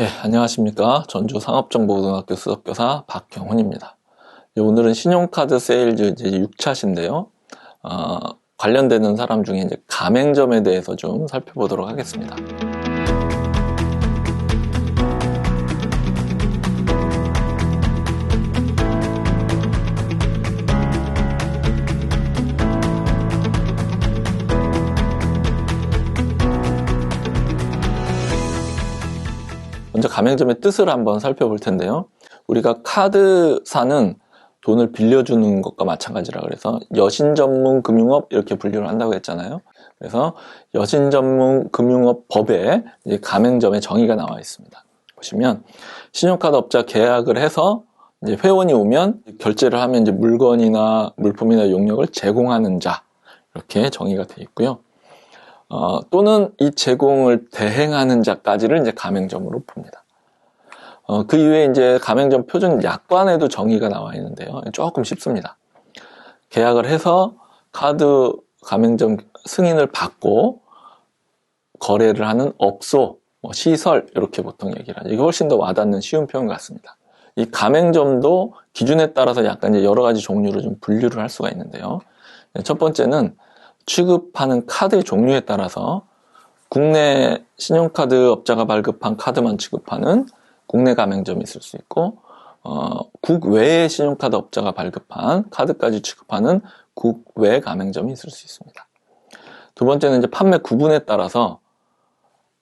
예, 안녕하십니까. 전주 상업정보고등학교 수석교사 박경훈입니다. 오늘은 신용카드 세일즈 이제 6차신데요. 관련되는 사람 중에 이제 가맹점에 대해서 좀 살펴보도록 하겠습니다. 먼저 가맹점의 뜻을 한번 살펴볼 텐데요. 우리가 카드사는 돈을 빌려주는 것과 마찬가지라 그래서 여신 전문 금융업 이렇게 분류를 한다고 했잖아요. 그래서 여신 전문 금융업 법에 이제 가맹점의 정의가 나와 있습니다. 보시면 신용카드 업자 계약을 해서 이제 회원이 오면 결제를 하면 이제 물건이나 물품이나 용역을 제공하는 자 이렇게 정의가 되어 있고요. 또는 이 제공을 대행하는 자까지를 이제 가맹점으로 봅니다. 그 이후에 이제 가맹점 표준 약관에도 정의가 나와 있는데요. 조금 쉽습니다. 계약을 해서 카드 가맹점 승인을 받고 거래를 하는 업소, 시설 이렇게 보통 얘기를 하죠. 이게 훨씬 더 와닿는 쉬운 표현 같습니다. 이 가맹점도 기준에 따라서 약간 이제 여러 가지 종류로 좀 분류를 할 수가 있는데요. 첫 번째는 취급하는 카드의 종류에 따라서 국내 신용카드 업자가 발급한 카드만 취급하는 국내 가맹점이 있을 수 있고 국외의 신용카드 업자가 발급한 카드까지 취급하는 국외 가맹점이 있을 수 있습니다. 두 번째는 이제 판매 구분에 따라서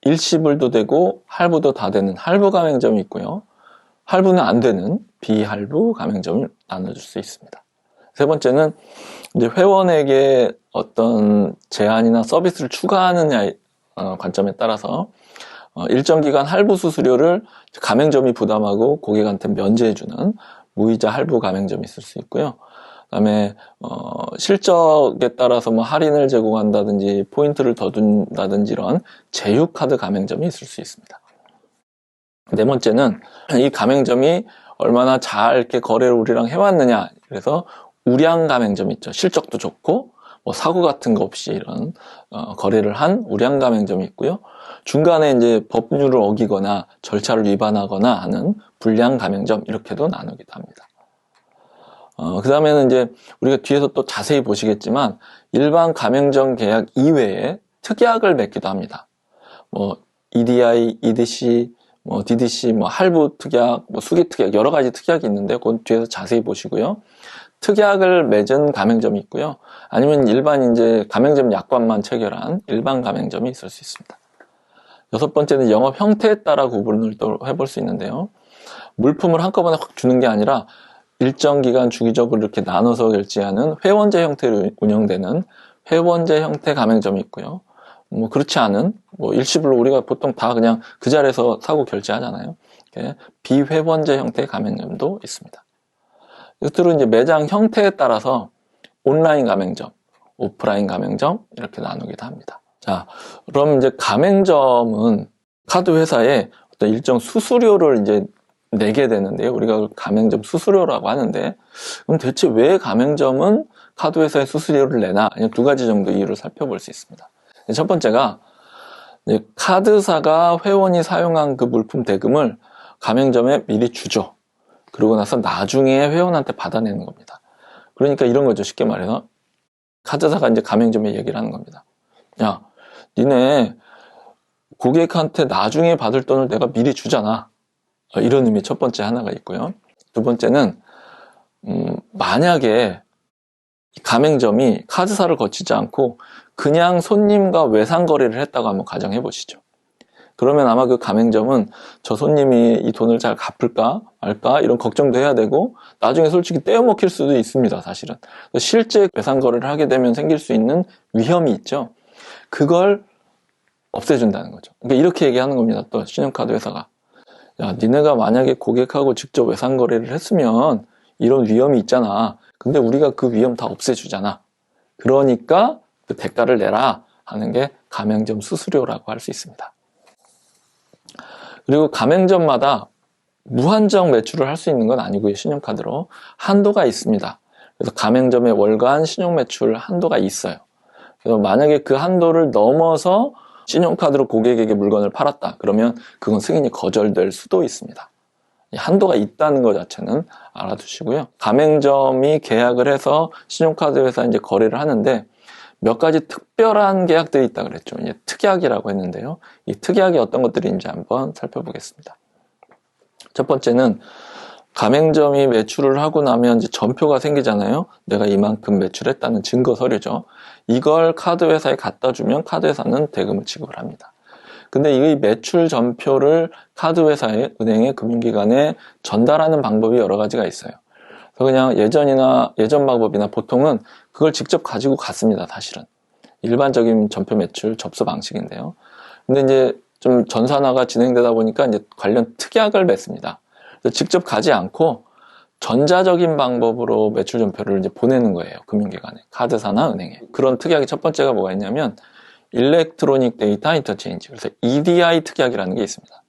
일시불도 되고 할부도 다 되는 할부 가맹점이 있고요. 할부는 안 되는 비할부 가맹점을 나눠줄 수 있습니다. 세 번째는 이제 회원에게 어떤 제한이나 서비스를 추가하느냐의 관점에 따라서 일정 기간 할부 수수료를 가맹점이 부담하고 고객한테 면제해주는 무이자 할부 가맹점이 있을 수 있고요. 그다음에 실적에 따라서 뭐 할인을 제공한다든지 포인트를 더 준다든지 이런 제휴카드 가맹점이 있을 수 있습니다. 네 번째는 이 가맹점이 얼마나 잘 이렇게 거래를 우리랑 해왔느냐. 그래서 우량 가맹점 있죠. 실적도 좋고 뭐 사고 같은 거 없이 이런 거래를 한 우량 가맹점이 있고요. 중간에 이제 법률을 어기거나 절차를 위반하거나 하는 불량 가맹점 이렇게도 나누기도 합니다. 그 다음에는 이제 우리가 뒤에서 또 자세히 보시겠지만 일반 가맹점 계약 이외에 특약을 맺기도 합니다. 뭐 EDI, EDC, 뭐 DDC, 뭐 할부 특약, 뭐 수기 특약 여러 가지 특약이 있는데 그건 뒤에서 자세히 보시고요. 특약을 맺은 가맹점이 있고요. 아니면 일반 이제 가맹점 약관만 체결한 일반 가맹점이 있을 수 있습니다. 여섯 번째는 영업 형태에 따라 구분을 또 해볼 수 있는데요. 물품을 한꺼번에 확 주는 게 아니라 일정 기간 주기적으로 이렇게 나눠서 결제하는 회원제 형태로 운영되는 회원제 형태 가맹점이 있고요. 뭐 그렇지 않은 뭐 일시불로 우리가 보통 다 그냥 그 자리에서 사고 결제하잖아요. 비회원제 형태 가맹점도 있습니다. 끝으로 이제 매장 형태에 따라서 온라인 가맹점, 오프라인 가맹점 이렇게 나누기도 합니다. 자, 그럼 이제 가맹점은 카드 회사에 어떤 일정 수수료를 이제 내게 되는데요. 우리가 가맹점 수수료라고 하는데, 그럼 대체 왜 가맹점은 카드 회사에 수수료를 내나? 두 가지 정도 이유를 살펴볼 수 있습니다. 첫 번째가 카드사가 회원이 사용한 그 물품 대금을 가맹점에 미리 주죠. 그러고 나서 나중에 회원한테 받아내는 겁니다. 그러니까 이런 거죠. 쉽게 말해서 카드사가 이제 가맹점에 얘기를 하는 겁니다. 야, 니네 고객한테 나중에 받을 돈을 내가 미리 주잖아. 이런 의미 첫 번째 하나가 있고요. 두 번째는 만약에 가맹점이 카드사를 거치지 않고 그냥 손님과 외상 거래를 했다고 한번 가정해 보시죠. 그러면 아마 그 가맹점은 저 손님이 이 돈을 잘 갚을까 말까 이런 걱정도 해야 되고 나중에 솔직히 떼어먹힐 수도 있습니다. 사실은 실제 외상 거래를 하게 되면 생길 수 있는 위험이 있죠. 그걸 없애준다는 거죠. 그러니까 이렇게 얘기하는 겁니다. 또 신용카드 회사가 야, 니네가 만약에 고객하고 직접 외상 거래를 했으면 이런 위험이 있잖아. 근데 우리가 그 위험 다 없애주잖아. 그러니까 그 대가를 내라 하는 게 가맹점 수수료라고 할 수 있습니다. 그리고 가맹점마다 무한정 매출을 할 수 있는 건 아니고요. 신용카드로 한도가 있습니다. 그래서 가맹점의 월간 신용 매출 한도가 있어요. 그래서 만약에 그 한도를 넘어서 신용카드로 고객에게 물건을 팔았다. 그러면 그건 승인이 거절될 수도 있습니다. 한도가 있다는 것 자체는 알아두시고요. 가맹점이 계약을 해서 신용카드 회사 이제 거래를 하는데 몇 가지 특별한 계약들이 있다 그랬죠. 이제 특약이라고 했는데요. 이 특약이 어떤 것들인지 한번 살펴보겠습니다. 첫 번째는 가맹점이 매출을 하고 나면 이제 전표가 생기잖아요. 내가 이만큼 매출했다는 증거 서류죠. 이걸 카드 회사에 갖다 주면 카드 회사는 대금을 지급을 합니다. 근데 이 매출 전표를 카드 회사에, 은행에, 금융기관에 전달하는 방법이 여러 가지가 있어요. 그래서 그냥 예전 방법이나 보통은 그걸 직접 가지고 갔습니다, 사실은. 일반적인 전표 매출 접수 방식인데요. 근데 이제 좀 전산화가 진행되다 보니까 이제 관련 특약을 맺습니다. 그래서 직접 가지 않고 전자적인 방법으로 매출 전표를 이제 보내는 거예요, 금융기관에, 카드사나 은행에. 그런 특약이 첫 번째가 뭐가 있냐면 일렉트로닉 데이터 인터체인지, 그래서 EDI 특약이라는 게 있습니다.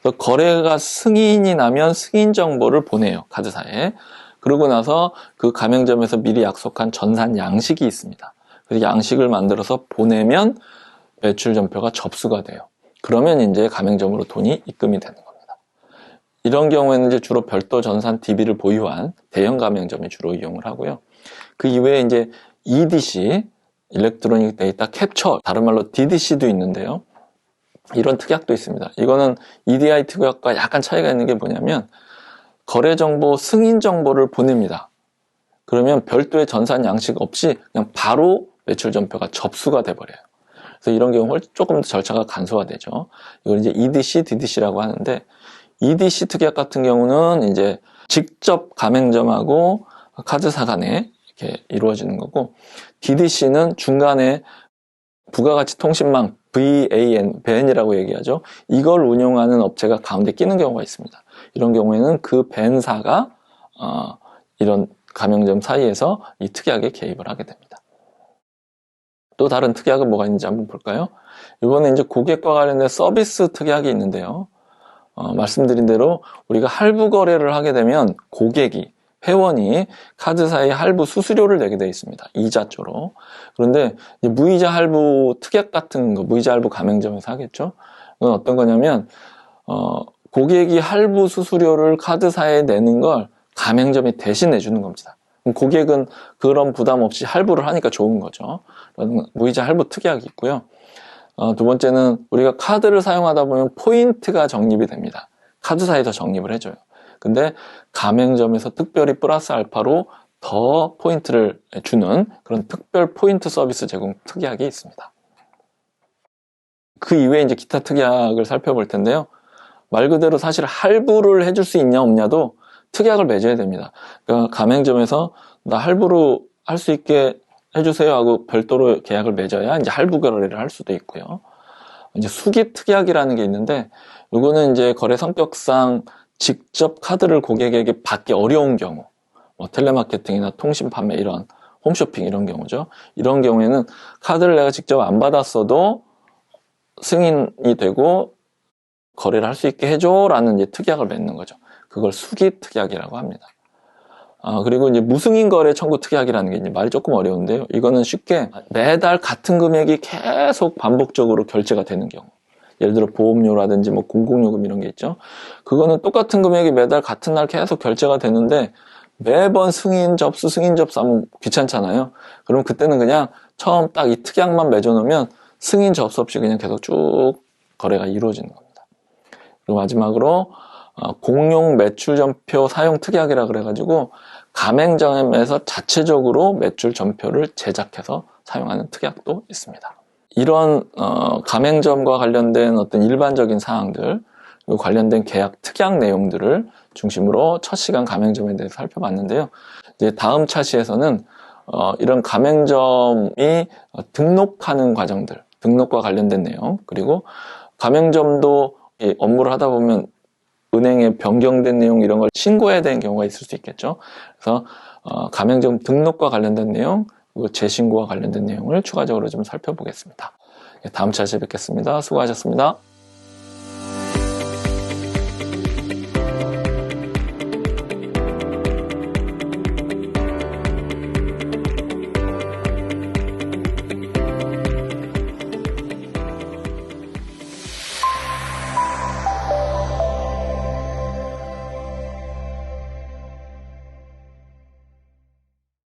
그래서 거래가 승인이 나면 승인 정보를 보내요, 카드사에. 그러고 나서 그 가맹점에서 미리 약속한 전산 양식이 있습니다. 그래서 양식을 만들어서 보내면 매출 전표가 접수가 돼요. 그러면 이제 가맹점으로 돈이 입금이 되는 겁니다. 이런 경우에는 이제 주로 별도 전산 DB를 보유한 대형 가맹점이 주로 이용을 하고요. 그 이외에 이제 EDC, 일렉트로닉 데이터 캡처, 다른 말로 DDC도 있는데요. 이런 특약도 있습니다. 이거는 EDI 특약과 약간 차이가 있는 게 뭐냐면 거래 정보, 승인 정보를 보냅니다. 그러면 별도의 전산 양식 없이 그냥 바로 매출 전표가 접수가 돼버려요. 그래서 이런 경우 조금 더 절차가 간소화되죠. 이걸 이제 EDC, DDC라고 하는데, EDC 특약 같은 경우는 이제 직접 가맹점하고 카드사 간에 이렇게 이루어지는 거고, DDC는 중간에 부가가치 통신망, VAN이라고 얘기하죠. 이걸 운용하는 업체가 가운데 끼는 경우가 있습니다. 이런 경우에는 그 벤사가 이런 가맹점 사이에서 이 특약에 개입을 하게 됩니다. 또 다른 특약은 뭐가 있는지 한번 볼까요? 이번에 이제 고객과 관련된 서비스 특약이 있는데요. 말씀드린 대로 우리가 할부 거래를 하게 되면 고객이, 회원이 카드사의 할부 수수료를 내게 되어 있습니다. 이자조로. 그런데 무이자 할부 특약 같은 거, 무이자 할부 가맹점에서 하겠죠. 이건 어떤 거냐면 고객이 할부 수수료를 카드사에 내는 걸 가맹점이 대신 내주는 겁니다. 고객은 그런 부담 없이 할부를 하니까 좋은 거죠. 무이자 할부 특약이 있고요. 두 번째는 우리가 카드를 사용하다 보면 포인트가 적립이 됩니다. 카드사에서 적립을 해줘요. 근데 가맹점에서 특별히 플러스 알파로 더 포인트를 주는 그런 특별 포인트 서비스 제공 특약이 있습니다. 그 이외에 이제 기타 특약을 살펴볼 텐데요. 말 그대로 사실 할부를 해줄 수 있냐 없냐도 특약을 맺어야 됩니다. 그러니까 가맹점에서 나 할부로 할 수 있게 해주세요 하고 별도로 계약을 맺어야 이제 할부 거래를 할 수도 있고요. 이제 수기 특약이라는 게 있는데 이거는 이제 거래 성격상 직접 카드를 고객에게 받기 어려운 경우, 뭐 텔레마케팅이나 통신 판매 이런 홈쇼핑 이런 경우죠. 이런 경우에는 카드를 내가 직접 안 받았어도 승인이 되고 거래를 할 수 있게 해줘라는 이제 특약을 맺는 거죠. 그걸 수기 특약이라고 합니다. 그리고 이제 무승인 거래 청구 특약이라는 게 이제 말이 조금 어려운데요. 이거는 쉽게 매달 같은 금액이 계속 반복적으로 결제가 되는 경우. 예를 들어 보험료라든지 뭐 공공요금 이런 게 있죠. 그거는 똑같은 금액이 매달 같은 날 계속 결제가 되는데 매번 승인 접수 하면 귀찮잖아요. 그럼 그때는 그냥 처음 딱 이 특약만 맺어놓으면 승인 접수 없이 그냥 계속 쭉 거래가 이루어지는 겁니다. 그리고 마지막으로 공용 매출 전표 사용 특약이라 그래가지고 가맹점에서 자체적으로 매출 전표를 제작해서 사용하는 특약도 있습니다. 이런 가맹점과 관련된 어떤 일반적인 사항들, 그리고 관련된 계약 특약 내용들을 중심으로 첫 시간 가맹점에 대해서 살펴봤는데요. 이제 다음 차시에서는 이런 가맹점이 등록하는 과정들, 등록과 관련된 내용, 그리고 가맹점도 업무를 하다 보면 은행에 변경된 내용 이런 걸 신고해야 되는 경우가 있을 수 있겠죠. 그래서 가맹점 등록과 관련된 내용, 그리고 재신고와 관련된 내용을 추가적으로 좀 살펴보겠습니다. 다음 차시에 뵙겠습니다. 수고하셨습니다.